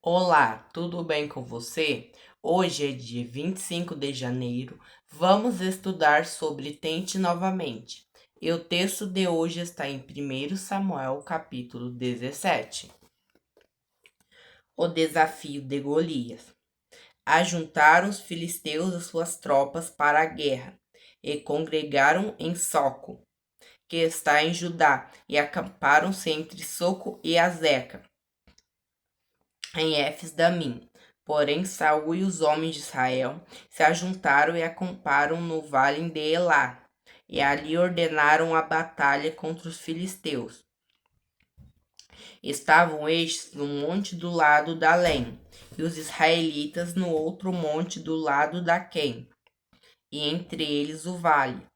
Olá, tudo bem com você? Hoje é dia 25 de janeiro. Vamos estudar sobre Tente Novamente. E o texto de hoje está em 1 Samuel, capítulo 17. O desafio de Golias. Ajuntaram os filisteus as suas tropas para a guerra e congregaram em Soco, que está em Judá, e acamparam-se entre Soco e Azeca, em Éfes-Damim. Porém, Saul e os homens de Israel se ajuntaram e acamparam no vale de Elá, e ali ordenaram a batalha contra os filisteus. Estavam estes no monte do lado da Lém, e os israelitas no outro monte do lado da Quém, e entre eles o vale.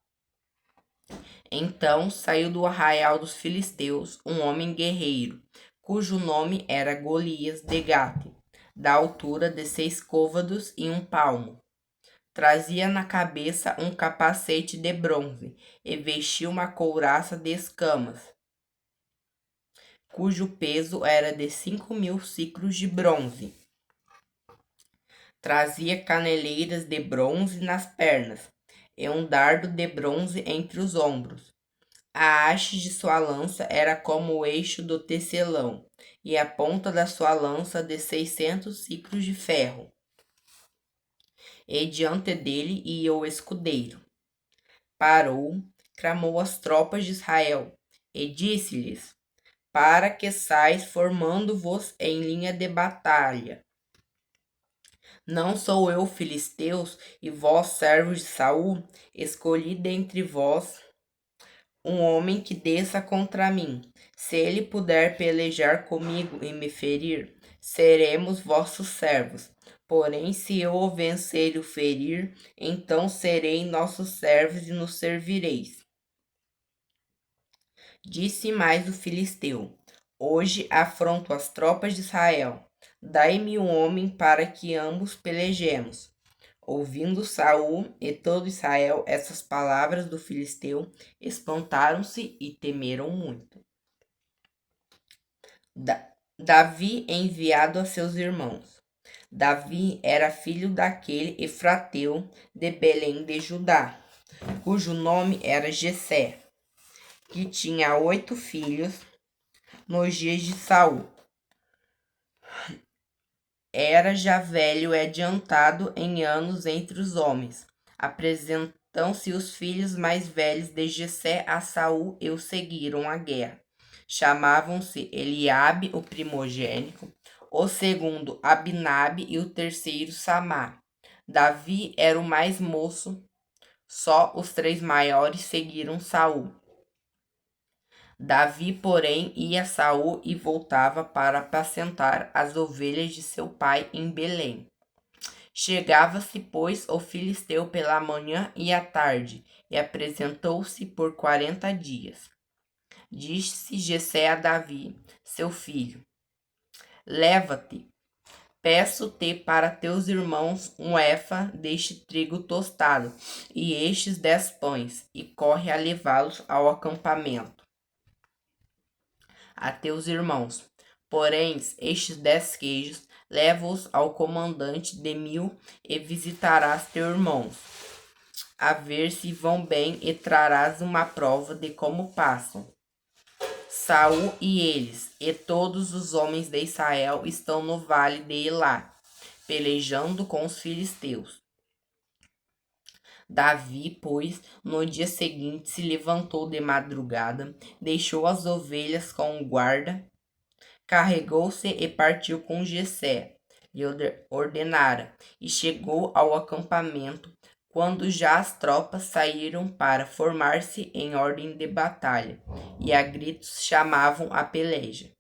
Então saiu do arraial dos filisteus um homem guerreiro, cujo nome era Golias de Gate, da altura de 6 côvados e 1 palmo. Trazia na cabeça um capacete de bronze e vestia uma couraça de escamas, cujo peso era de 5.000 siclos de bronze. Trazia caneleiras de bronze nas pernas e um dardo de bronze entre os ombros. A haste de sua lança era como o eixo do tecelão, e a ponta da sua lança de 600 siclos de ferro. E diante dele ia o escudeiro. Parou, clamou às tropas de Israel, e disse-lhes: Para que sais formando-vos em linha de batalha? Não sou eu, filisteus, e vós, servos de Saul, escolhi dentre vós um homem que desça contra mim. Se ele puder pelejar comigo e me ferir, seremos vossos servos. Porém, se eu o vencer e o ferir, então serei nossos servos e nos servireis. Disse mais o filisteu: Hoje afronto as tropas de Israel. Dai-me um homem para que ambos pelejemos. Ouvindo Saul e todo Israel essas palavras do filisteu, espantaram-se e temeram muito. Davi enviado a seus irmãos. Davi era filho daquele Efrateu de Belém de Judá, cujo nome era Jessé, que tinha 8 filhos nos dias de Saul. Era já velho e adiantado em anos entre os homens. Apresentam-se os filhos mais velhos de Jessé a Saul e o seguiram à guerra. Chamavam-se Eliabe, o primogênito, o segundo Abinabe e o terceiro Samá. Davi era o mais moço, só os 3 maiores seguiram Saul. Davi, porém, ia a Saul e voltava para apacentar as ovelhas de seu pai em Belém. Chegava-se, pois, o filisteu pela manhã e à tarde, e apresentou-se por 40 dias. Disse Jessé a Davi, seu filho: Leva-te, peço-te para teus irmãos um efa deste trigo tostado, e estes 10 pães, e corre a levá-los ao acampamento a teus irmãos. Porém, estes 10 queijos, leva-os ao comandante de 1000 e visitarás teus irmãos, a ver se vão bem e trarás uma prova de como passam. Saul e eles, e todos os homens de Israel estão no vale de Elá, pelejando com os filisteus. Davi, pois, no dia seguinte se levantou de madrugada, deixou as ovelhas com o guarda, carregou-se e partiu com Jessé, lhe ordenara, e chegou ao acampamento, quando já as tropas saíram para formar-se em ordem de batalha, e a gritos chamavam a peleja.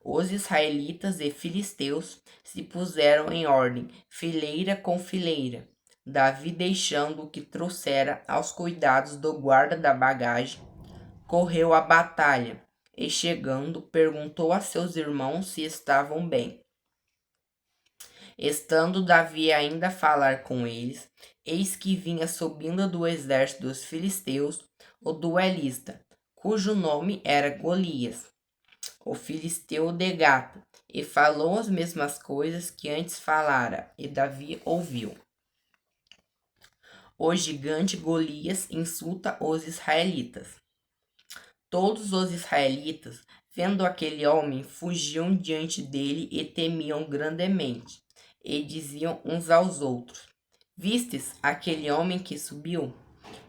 Os israelitas e filisteus se puseram em ordem, fileira com fileira. Davi, deixando o que trouxera aos cuidados do guarda da bagagem, correu à batalha e, chegando, perguntou a seus irmãos se estavam bem. Estando Davi ainda a falar com eles, eis que vinha subindo do exército dos filisteus o duelista, cujo nome era Golias, o filisteu de Gate, e falou as mesmas coisas que antes falara, e Davi ouviu. O gigante Golias insulta os israelitas. Todos os israelitas, vendo aquele homem, fugiam diante dele e temiam grandemente, e diziam uns aos outros: Vistes aquele homem que subiu?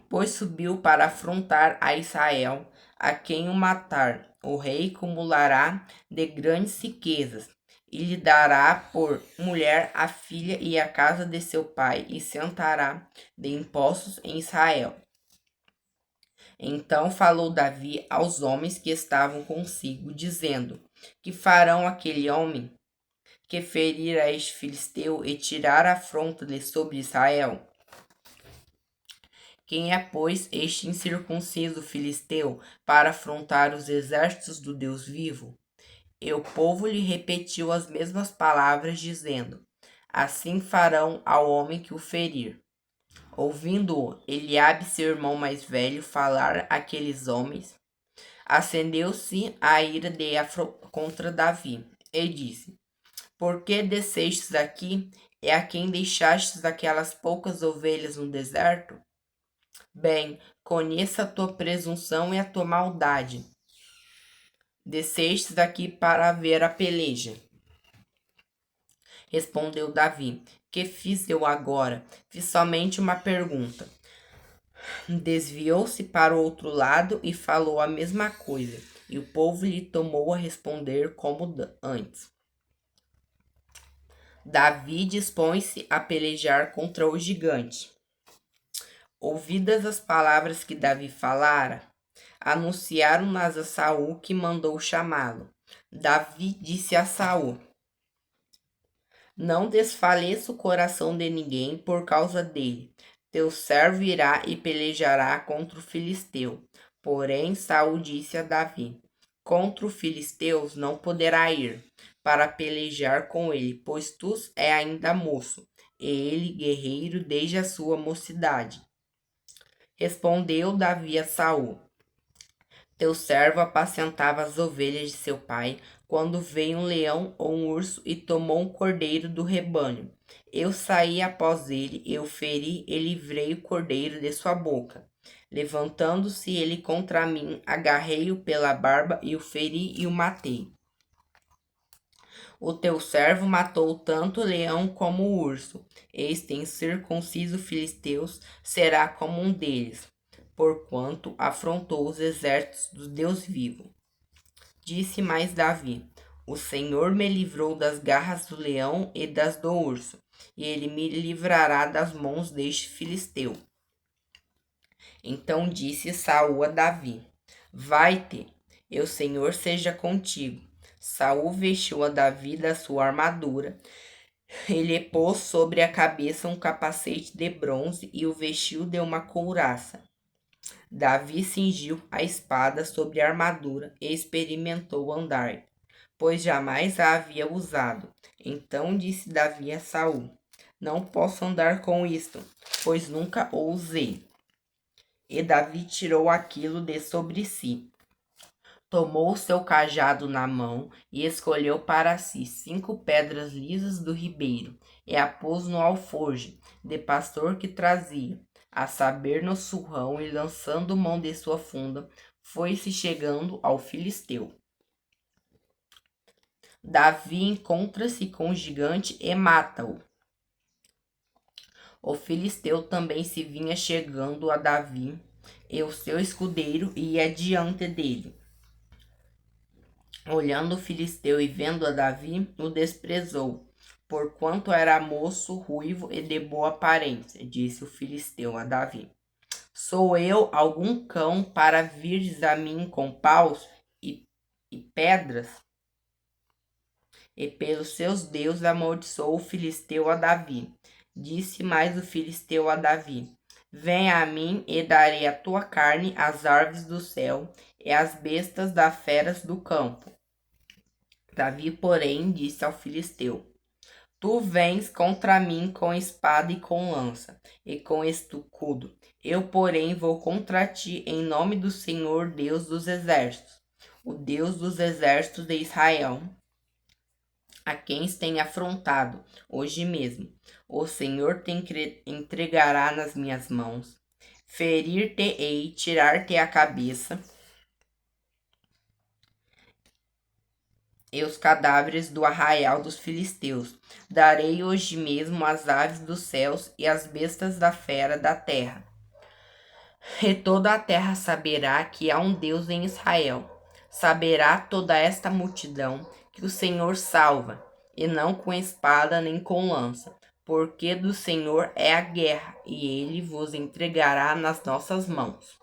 Pois subiu para afrontar a Israel, a quem o matar, o rei cumulará de grandes riquezas, e lhe dará por mulher a filha e a casa de seu pai, e sentará de impostos em Israel. Então falou Davi aos homens que estavam consigo, dizendo: Que farão aquele homem que ferir a este filisteu e tirar a afronta de sobre Israel? Quem é, pois, este incircunciso filisteu para afrontar os exércitos do Deus vivo? E o povo lhe repetiu as mesmas palavras, dizendo: Assim farão ao homem que o ferir. Ouvindo-o, Eliabe, seu irmão mais velho, falar aqueles homens, acendeu-se a ira de contra Davi, e disse: Por que descestes aqui, e a quem deixastes aquelas poucas ovelhas no deserto? Bem, conheça a tua presunção e a tua maldade. Descestes daqui para ver a peleja. Respondeu Davi: Que fiz eu agora? Fiz somente uma pergunta. Desviou-se para o outro lado e falou a mesma coisa, e o povo lhe tomou a responder como antes. Davi dispõe-se a pelejar contra o gigante. Ouvidas as palavras que Davi falara, anunciaram-nas a Saul, que mandou chamá-lo. Davi disse a Saul: Não desfaleça o coração de ninguém por causa dele. Teu servo irá e pelejará contra o filisteu. Porém, Saul disse a Davi: Contra os filisteus não poderá ir para pelejar com ele, pois tu é ainda moço, e ele guerreiro desde a sua mocidade. Respondeu Davi a Saul: Teu servo apacentava as ovelhas de seu pai, quando veio um leão ou um urso e tomou um cordeiro do rebanho. Eu saí após ele, eu feri e livrei o cordeiro de sua boca. Levantando-se ele contra mim, agarrei-o pela barba e o feri e o matei. O teu servo matou tanto o leão como o urso. Este incircunciso filisteus será como um deles, porquanto afrontou os exércitos do Deus vivo. Disse mais Davi: O Senhor me livrou das garras do leão e das do urso, e ele me livrará das mãos deste filisteu. Então disse Saul a Davi: Vai-te, e o Senhor seja contigo. Saul vestiu a Davi da sua armadura. Ele pôs sobre a cabeça um capacete de bronze e o vestiu de uma couraça. Davi cingiu a espada sobre a armadura e experimentou andar, pois jamais a havia usado. Então disse Davi a Saul: Não posso andar com isto, pois nunca o usei. E Davi tirou aquilo de sobre si. Tomou seu cajado na mão e escolheu para si 5 pedras lisas do ribeiro, e a pôs no alforje de pastor que trazia, a saber no surrão, e lançando mão de sua funda, foi-se chegando ao filisteu. Davi encontra-se com o gigante e mata-o. O filisteu também se vinha chegando a Davi, e o seu escudeiro ia diante dele. Olhando o filisteu e vendo a Davi, o desprezou, porquanto era moço, ruivo e de boa aparência. Disse o filisteu a Davi: Sou eu algum cão para vires a mim com paus e pedras? E pelos seus deuses amaldiçoou o filisteu a Davi. Disse mais o filisteu a Davi: Venha a mim e darei a tua carne às aves do céu e às bestas das feras do campo. Davi, porém, disse ao filisteu: Tu vens contra mim com espada e com lança, e com escudo. Eu, porém, vou contra ti em nome do Senhor Deus dos exércitos, o Deus dos exércitos de Israel, a quem tem afrontado hoje mesmo. O Senhor te entregará nas minhas mãos. Ferir-te-ei, tirar-te a cabeça e os cadáveres do arraial dos filisteus. Darei hoje mesmo as aves dos céus e as bestas da fera da terra. E toda a terra saberá que há um Deus em Israel. Saberá toda esta multidão que o Senhor salva, e não com espada nem com lança, porque do Senhor é a guerra, e ele vos entregará nas nossas mãos.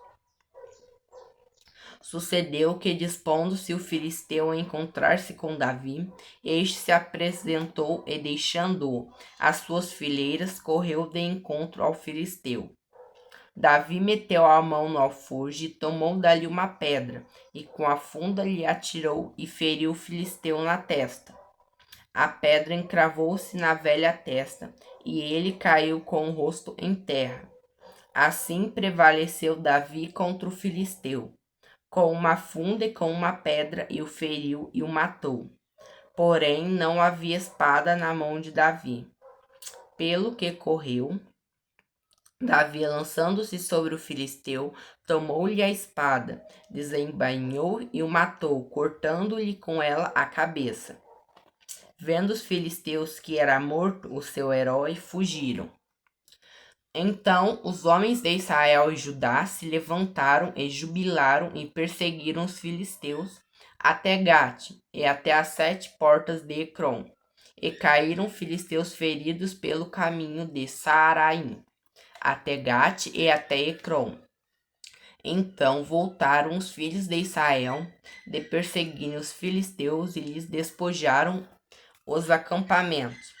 Sucedeu que, dispondo-se o filisteu a encontrar-se com Davi, este se apresentou e, deixando-o às suas fileiras, correu de encontro ao filisteu. Davi meteu a mão no alforje e tomou dali uma pedra, e com a funda lhe atirou e feriu o filisteu na testa. A pedra encravou-se na velha testa, e ele caiu com o rosto em terra. Assim prevaleceu Davi contra o filisteu, com uma funda e com uma pedra, e o feriu e o matou. Porém, não havia espada na mão de Davi. Pelo que correu, Davi, lançando-se sobre o filisteu, tomou-lhe a espada, desembainhou e o matou, cortando-lhe com ela a cabeça. Vendo os filisteus que era morto o seu herói, fugiram. Então os homens de Israel e Judá se levantaram e jubilaram e perseguiram os filisteus até Gate e até as 7 portas de Ecrom. E caíram filisteus feridos pelo caminho de Saaraim, até Gate e até Ecrom. Então voltaram os filhos de Israel de perseguirem os filisteus e lhes despojaram os acampamentos.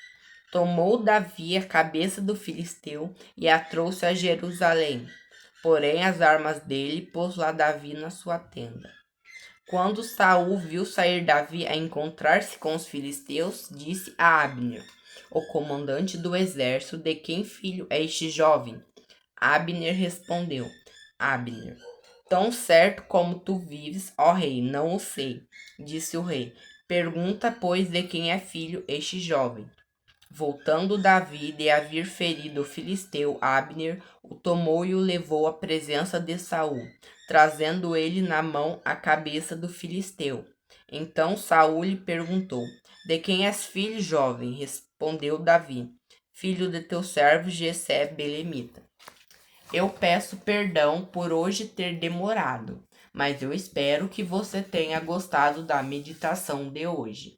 Tomou Davi a cabeça do filisteu e a trouxe a Jerusalém. Porém, as armas dele pôs lá Davi na sua tenda. Quando Saul viu sair Davi a encontrar-se com os filisteus, disse a Abner, o comandante do exército: de quem filho é este jovem? Abner respondeu: Abner, tão certo como tu vives, ó rei, não o sei. Disse o rei: pergunta, pois, de quem é filho este jovem. Voltando Davi de haver ferido o filisteu, Abner o tomou e o levou à presença de Saul, trazendo ele na mão a cabeça do filisteu. Então Saul lhe perguntou: de quem és filho, jovem? Respondeu Davi: filho de teu servo Jessé belemita. Eu peço perdão por hoje ter demorado, mas eu espero que você tenha gostado da meditação de hoje.